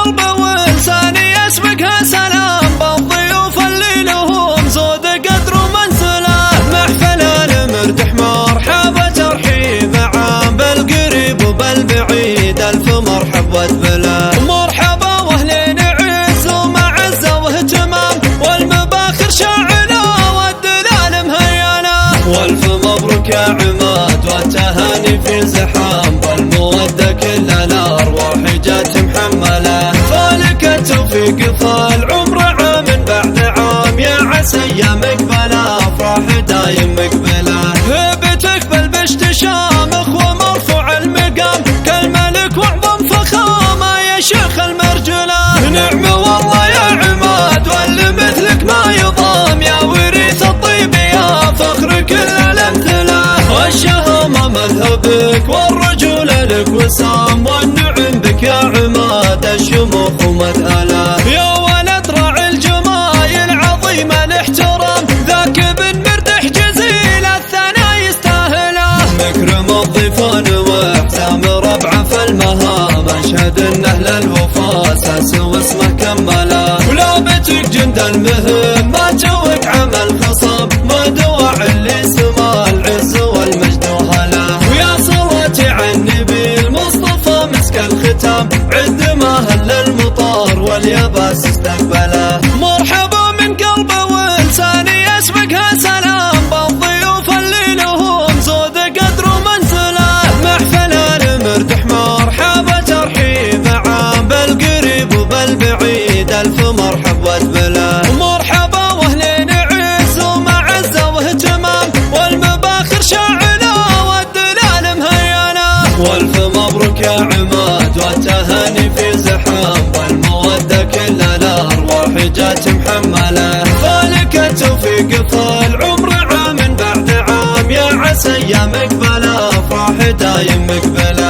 قلب وانسان يسبقها سلام بالضيوف اللي لهم زود قدر ومنزله محفل المرتح مرحبا ترحيب عام بالقريب وبالبعيد الف مرحب وتبله مرحبا واهلين عز ومعزه واهتمام والمباخر شاعله والدلال مهينه والف مبروك يا عماد والتهاني في زحام والموده كل الارواح جات محمله فالك التوفيق فالعمر عام بعد عام يا عسى ايام مقبله افراح دايم مقبله هبتك بالبشت شامخ ومرفوع المقام كالملك واعظم فخامه يا شيخ المرجله نعم والله يا عماد واللي مثلك ما يضام يا وريث الطيب يا فخر كل الامثله والشهامه مذهبك والرجوله لك وسام والنعم بك يا عماد الشموخ ومثاله يا ولد راعي الجمايل عظيم الاحترام ذاك ابن مردح جزيل الثناء يستاهله مكرم الضيفان واحسام ربعه في المهام اشهد ان اهل الوفا اساس واسمه كمله ولابتك جند المهم ما توك عمل خصم ما دواعي اللي سما العز والمجد وهلا ويا صلاتي على النبي المصطفى مسك الختام عد ما هل المطار واليابس استقبله مرحبا من قلب وانسان يسبقها سلام بالضيوف اللي لهم زود قدر ومنزله محفل المرتح مرحبا ترحيب عام بالقريب وبالبعيد الف مرحب وتبله مرحبا واهلين عز ومعزه واهتمام والمباخر شاعله والدلال مهينه والف مبروك يا عماد والتهاني في زحام والموده كل الارواح جات محمله فالك التوفيق فالعمر عام بعد عام يا عسى ايام مقبله افراح دايم مقبله